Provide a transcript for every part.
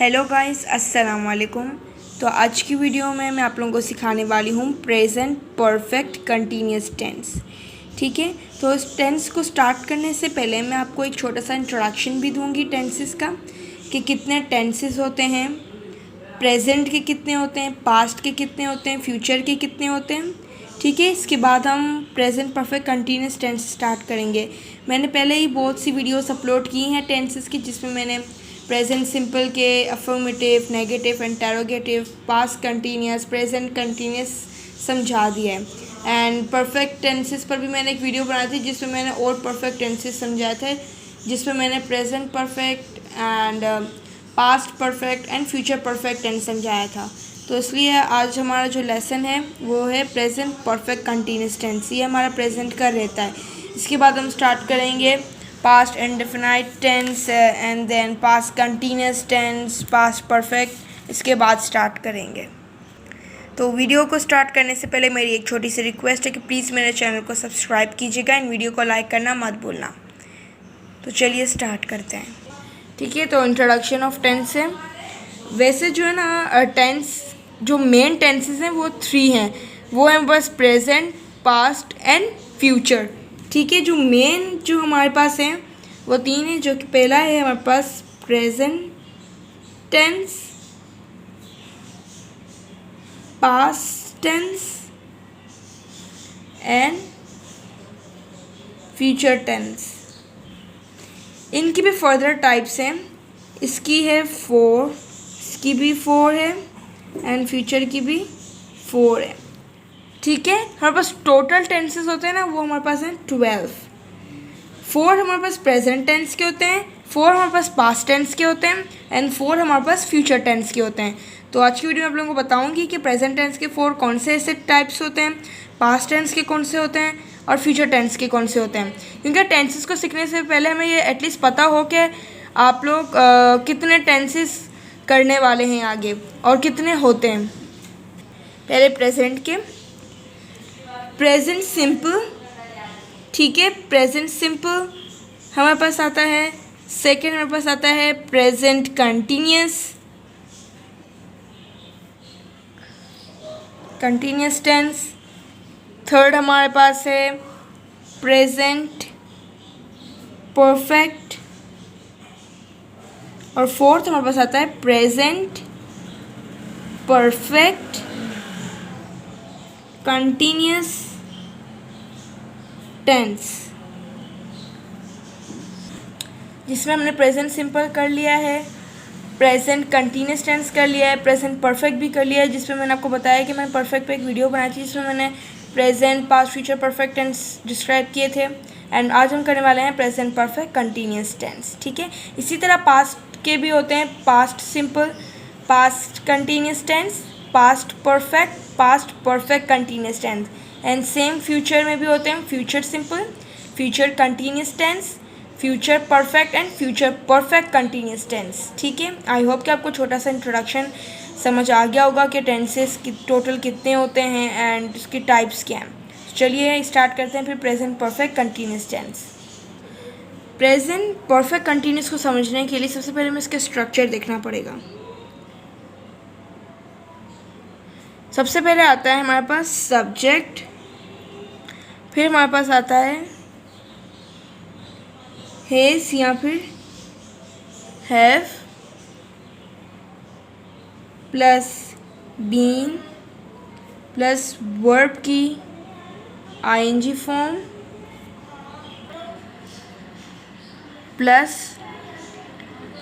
Hello guys, अस्सलाम वालेकुम। तो आज की वीडियो में मैं आप लोगों को सिखाने वाली हूँ प्रेजेंट परफेक्ट कंटिन्यूस टेंस। ठीक है, तो इस टेंस को स्टार्ट करने से पहले मैं आपको एक छोटा सा इंट्रोडक्शन भी दूंगी टेंसेस का, कि कितने टेंसेस होते हैं, प्रेजेंट के कितने होते हैं, पास्ट के कितने होते हैं, फ्यूचर के कितने होते हैं। ठीक है, इसके बाद हम present perfect continuous tense start करेंगे। मैंने पहले ही बहुत सी वीडियोस अपलोड की हैं टेंसेस की, जिसमें मैंने प्रेजेंट सिंपल के affirmative, negative, interrogative, past continuous, present continuous समझा दिया है। एंड परफेक्ट टेंसेस पर भी मैंने एक वीडियो बनाई थी जिसमें मैंने और परफेक्ट टेंसेस समझाए थे, जिसमें मैंने present perfect and past perfect and future perfect tense समझाया था। तो इसलिए आज हमारा जो लेसन है वो है प्रेजेंट परफेक्ट कंटिन्यूस टेंस। ये हमारा प्रेजेंट का रहता है। इसके बाद हम स्टार्ट करेंगे past indefinite tense and then past continuous tense, past perfect, इसके बाद स्टार्ट करेंगे। तो वीडियो को स्टार्ट करने से पहले मेरी एक छोटी सी रिक्वेस्ट है कि प्लीज़ मेरे चैनल को सब्सक्राइब कीजिएगा एंड वीडियो को लाइक करना मत भूलना। तो चलिए स्टार्ट करते हैं। ठीक है, तो इंट्रोडक्शन ऑफ टेंस है। वैसे जो है ना टेंस, जो मेन टेंसेस हैं वो 3 हैं। वो हैं बस प्रेजेंट, पास्ट एंड फ्यूचर। ठीक है, जो मेन जो हमारे पास हैं वो 3 हैं, जो कि पहला है हमारे पास present tense, past tense and future tense. इनकी भी फर्दर टाइप्स हैं। इसकी है 4, इसकी भी 4 है एंड फ्यूचर की भी 4 है। ठीक है, हमारे पास टोटल टेंसेस होते हैं ना, वो हमारे पास हैं 12। 4 हमारे पास प्रेजेंट टेंस के होते हैं, 4 हमारे पास पास्ट टेंस के होते हैं एंड 4 हमारे पास फ्यूचर टेंस के होते हैं। तो आज की वीडियो में आप लोगों को बताऊंगी कि प्रेजेंट टेंस के 4 कौन से ऐसे टाइप्स होते हैं, पास्ट टेंस के कौन से होते हैं और फ्यूचर टेंस के कौन से होते हैं। क्योंकि टेंसेस को सीखने से पहले हमें ये एटलीस्ट पता हो कि आप लोग कितने टेंसेस करने वाले हैं आगे और कितने होते हैं। पहले प्रेजेंट के, प्रेजेंट सिंपल। ठीक है, प्रेजेंट सिंपल हमारे पास आता है। सेकेंड हमारे पास आता है present continuous, continuous tense. Third हमारे पास है प्रेजेंट परफेक्ट और फोर्थ हमारे पास आता है प्रेजेंट परफेक्ट कंटिन्यूस टेंस, जिसमें हमने प्रेजेंट सिंपल कर लिया है, प्रेजेंट कंटिन्यूस टेंस कर लिया है, प्रेजेंट परफेक्ट भी कर लिया है, जिसमें मैंने आपको बताया कि मैंने परफेक्ट पे एक वीडियो बनाई थी जिसमें मैंने present, past, future perfect tense describe किए थे। एंड आज हम करने वाले हैं प्रेजेंट परफेक्ट कंटिन्यूस टेंस। ठीक है, इसी तरह पास्ट के भी होते हैं, past simple, past continuous tense, past perfect continuous tense. And same future में भी होते हैं, future simple, future continuous tense, future perfect and future perfect continuous tense. ठीक है, आई होप कि आपको छोटा सा इंट्रोडक्शन समझ आ गया होगा कि टेंसेस की टोटल कितने होते हैं एंड उसकी टाइप्स क्या हैं। चलिए स्टार्ट करते हैं फिर present perfect continuous tense. Present perfect continuous को समझने के लिए सबसे पहले हमें इसका स्ट्रक्चर देखना पड़ेगा। सबसे पहले आता है हमारे पास सब्जेक्ट, फिर हमारे पास आता है हैज या फिर have plus been plus verb की ING form plus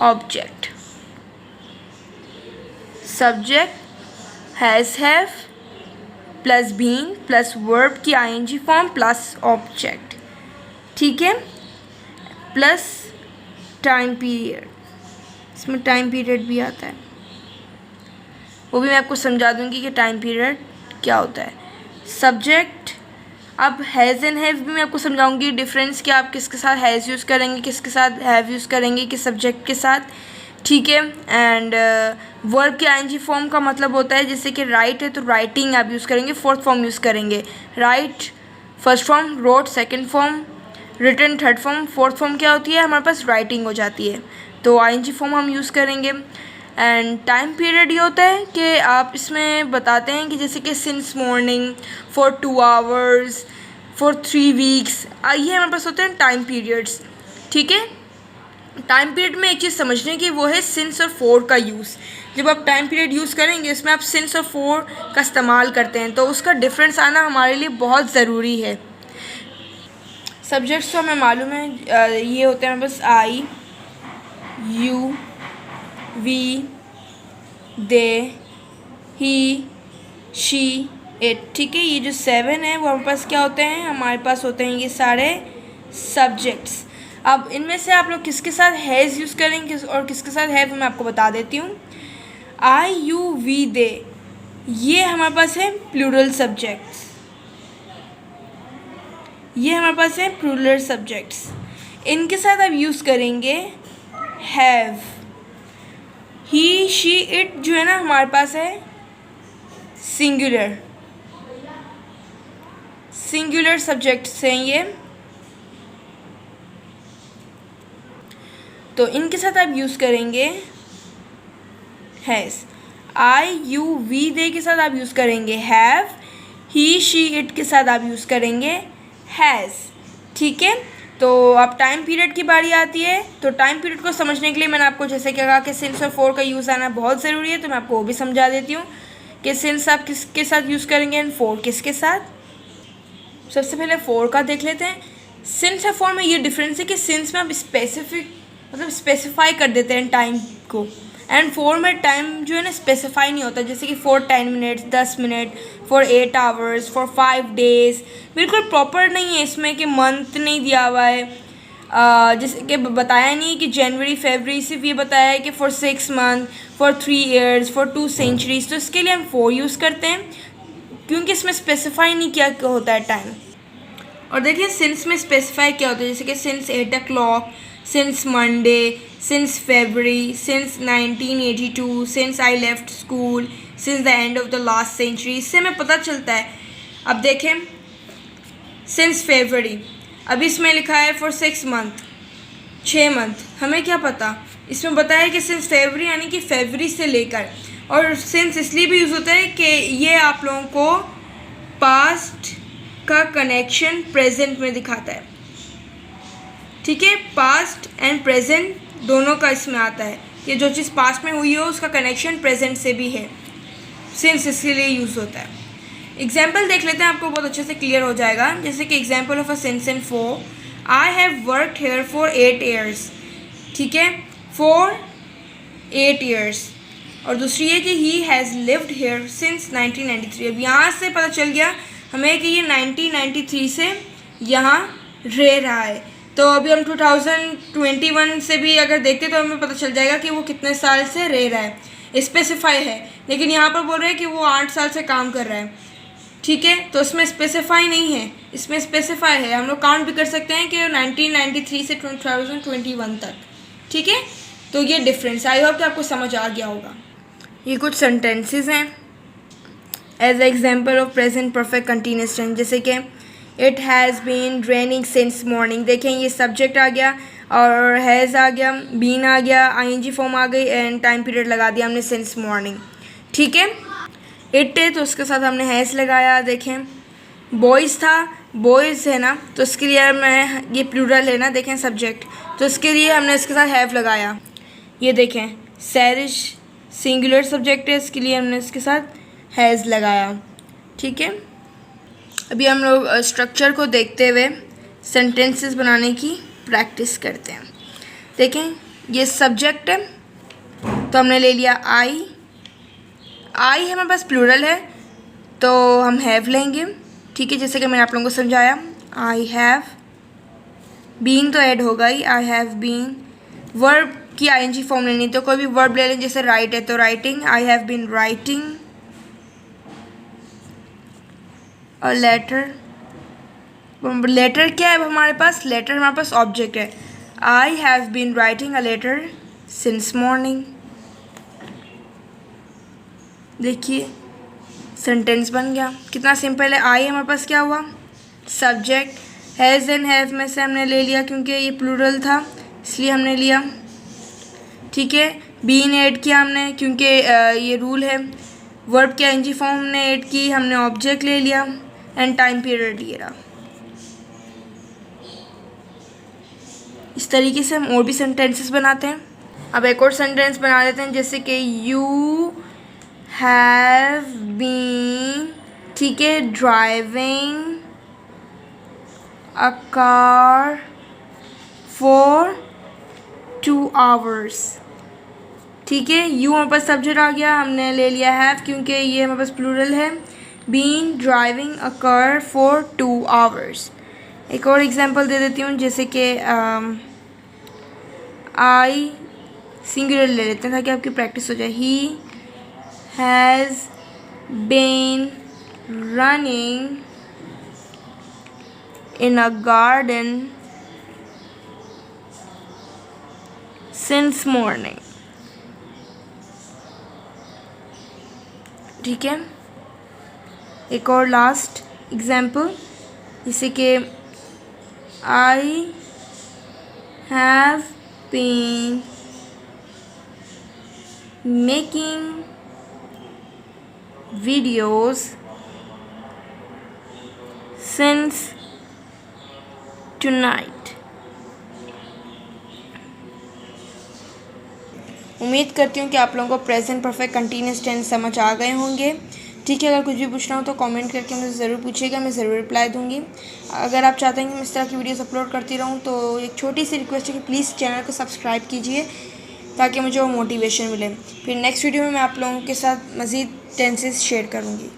object. Subject has, have plus been plus verb की आईएनजी फॉर्म प्लस ऑब्जेक्ट। ठीक है, प्लस टाइम पीरियड, इसमें टाइम पीरियड भी आता है, वो भी मैं आपको समझा दूंगी कि टाइम पीरियड क्या होता है। सब्जेक्ट, अब हैज़ एंड हैव भी मैं आपको समझाऊंगी डिफरेंस, कि आप किसके साथ हैज़ यूज़ करेंगे, किसके साथ हैव यूज़ करेंगे, किस सब्जेक्ट के साथ। ठीक है, एंड वर्ब के आईएनजी फॉर्म का मतलब होता है, जैसे कि राइट है तो राइटिंग आप यूज़ करेंगे, फोर्थ फॉर्म यूज़ करेंगे। Write first form, wrote second form, written third form, fourth form क्या होती है हमारे पास राइटिंग हो जाती है, तो आईएनजी फॉर्म हम यूज़ करेंगे। एंड टाइम पीरियड ये होता है कि आप इसमें बताते हैं कि जैसे कि since morning, for 2 hours, for 3 weeks, ये हमारे पास होते हैं टाइम पीरियड्स। ठीक है, टाइम पीरियड में एक चीज़ समझने की वो है सिंस और फॉर का यूज़। जब आप टाइम पीरियड यूज़ करेंगे उसमें आप सिंस और फॉर का इस्तेमाल करते हैं, तो उसका डिफरेंस आना हमारे लिए बहुत ज़रूरी है। सब्जेक्ट्स तो हमें मालूम है, ये होते हैं बस I, you, we, they, he, she, it. ठीक है, ये जो 7 है वो हमारे पास क्या होते हैं, हमारे पास होते हैं ये सारे सब्जेक्ट्स। अब इनमें से आप लोग किसके साथ हैज़ यूज़ करेंगे और किसके साथ हैव, मैं आपको बता देती हूँ। आई, यू, वी, दे, ये हमारे पास है प्लूरल सब्जेक्ट्स, ये हमारे पास है प्लूरल सब्जेक्ट्स। इनके साथ आप यूज़ करेंगे हैव। ही, शी, इट जो है ना हमारे पास है सिंगुलर, सिंगुलर सब्जेक्ट्स हैं ये, तो इनके साथ आप यूज़ करेंगे हैज़। आई, यू, वी, दे के साथ आप यूज़ करेंगे हैव। ही, शी, इट के साथ आप यूज़ करेंगे हैज़। ठीक है, तो अब टाइम पीरियड की बारी आती है। तो टाइम पीरियड को समझने के लिए मैंने आपको जैसे कि कहा कि सिंस और फॉर का यूज़ आना बहुत ज़रूरी है, तो मैं आपको वो भी समझा देती हूँ कि सिंस आप किसके साथ यूज़ करेंगे एंड फॉर किसके साथ। सबसे पहले फॉर का देख लेते हैं। सिंस और फॉर में ये डिफरेंस है कि सिंस में आप स्पेसिफिक मतलब स्पेसिफाई कर देते हैं टाइम को, एंड फॉर में टाइम जो है ना स्पेसिफाई नहीं होता, जैसे कि for 10 minutes, 10 minute, for 8 hours, for 5 days, बिल्कुल प्रॉपर नहीं है इसमें कि मंथ नहीं दिया हुआ है। जैसे कि बताया नहीं कि जनवरी फरवरी, सिर्फ ये बताया है कि for 6 month, for 3 years, for 2 centuries. तो इसके लिए हम फॉर यूज़ करते हैं क्योंकि इसमें स्पेसिफाई नहीं किया होता है टाइम। और देखिए सिंस में स्पेसिफाई क्या होता है, जैसे कि since 8 o'clock, since Monday, since February, since 1982, since I left school, since the end of the last century. इससे हमें पता चलता है। अब देखें सिंस फेबररी, अब इसमें लिखा है फॉर 6 मंथ, 6 मंथ, हमें क्या पता, इसमें बताया है कि सिंस फेबररी यानी कि फरवरी से लेकर। और सिंस इसलिए भी यूज़ होता है कि ये आप लोगों को पास्ट का कनेक्शन प्रेजेंट में दिखाता है। ठीक है, पास्ट एंड प्रेजेंट दोनों का इसमें आता है कि जो चीज़ पास्ट में हुई हो उसका कनेक्शन प्रेजेंट से भी है। सिंस इसके लिए यूज़ होता है। एग्जाम्पल देख लेते हैं, आपको बहुत अच्छे से क्लियर हो जाएगा। जैसे कि example of a since and for, I have worked here for 8 years. ठीक है, फॉर 8 ईयर्स। और दूसरी है कि he has lived here since 1993। अब यहाँ से पता चल गया हमें कि ये 1993 से यहाँ रह रहा है। तो अभी हम 2021 से भी अगर देखते तो हमें पता चल जाएगा कि वो कितने साल से रह रहा है, स्पेसिफाई है। लेकिन यहाँ पर बोल रहे हैं कि वो 8 साल से काम कर रहा है। ठीक है, तो इसमें स्पेसिफाई नहीं है, इसमें स्पेसिफाई है। हम लोग काउंट भी कर सकते हैं कि 1993 से 2021 तक। ठीक है, तो ये डिफरेंस, आई होप कि आपको समझ आ गया होगा। ये कुछ सेंटेंसेस हैं as example of present perfect continuous tense, जैसे कि it has been raining since morning. देखें ये सब्जेक्ट आ गया और हैज़ आ गया, बीन आ गया, आईएनजी फॉर्म आ गई एंड टाइम पीरियड लगा दिया हमने सिंस मॉर्निंग। ठीक है, इट है तो उसके साथ हमने हैज़ लगाया। देखें बॉयज़ था, बॉयज़ है ना, तो इसके लिए मैं ये प्लूरल है ना, देखें सब्जेक्ट, तो इसके लिए हमने इसके साथ हैव लगाया। ये देखें सैरिश सिंगुलर सब्जेक्ट है, इसके लिए हमने इसके साथ हैज़ लगाया। ठीक है, अभी हम लोग स्ट्रक्चर को देखते हुए सेंटेंसेस बनाने की प्रैक्टिस करते हैं। देखें ये सब्जेक्ट है तो हमने ले लिया आई, आई है हमारे पास प्लूरल है तो हम हैव लेंगे। ठीक है, जैसे कि मैंने आप लोगों को समझाया, आई हैव, बीन तो ऐड होगा ही, आई हैव बीन। वर्ब की आईएनजी फॉर्म लेनी, तो कोई भी वर्ब ले लें, जैसे राइट है तो writing, I have been writing. और लेटर, लेटर क्या है हमारे पास, लेटर हमारे पास ऑब्जेक्ट है। I have been writing a letter since morning. देखिए सेंटेंस बन गया, कितना सिंपल है। आई हमारे पास क्या हुआ, सब्जेक्ट, हैज़ एंड हैव में से हमने ले लिया क्योंकि ये प्लूरल था इसलिए हमने लिया। ठीक है, बीन ऐड किया हमने क्योंकि ये रूल है। वर्ब के आईएनजी फॉर्म हमने ऐड की, हमने ऑब्जेक्ट ले लिया एंड टाइम पीरियड ये रहा। इस तरीके से हम और भी सेंटेंसेस बनाते हैं। अब एक और सेंटेंस बना देते हैं, जैसे कि यू हैव बीन, ठीक है, driving a car for 2 hours, ठीक है। यू हमारे पास सब्जेक्ट आ गया, हमने ले लिया हैव क्योंकि ये हमारे पास प्लूरल है। Been driving a car for 2 hours। एक और एग्जांपल दे देती हूँ, जैसे कि आई सिंगुलर ले लेते हैं ताकि आपकी प्रैक्टिस हो जाए। He has been running in a garden since morning, ठीक है। एक और लास्ट एग्जाम्पल, जैसे कि I have been making videos since tonight. उम्मीद करती हूँ कि आप लोगों को प्रेजेंट परफेक्ट कंटिन्यूस टेंस समझ आ गए होंगे, ठीक है। अगर कुछ भी पूछना हो तो कमेंट करके मुझे ज़रूर पूछिएगा, मैं ज़रूर रिप्लाई दूँगी। अगर आप चाहते हैं कि मैं इस तरह की वीडियोस अपलोड करती रहूँ तो एक छोटी सी रिक्वेस्ट है कि प्लीज़ चैनल को सब्सक्राइब कीजिए ताकि मुझे वो मोटिवेशन मिले। फिर नेक्स्ट वीडियो में मैं आप लोगों के साथ मज़ीद टेंसेस शेयर करूँगी।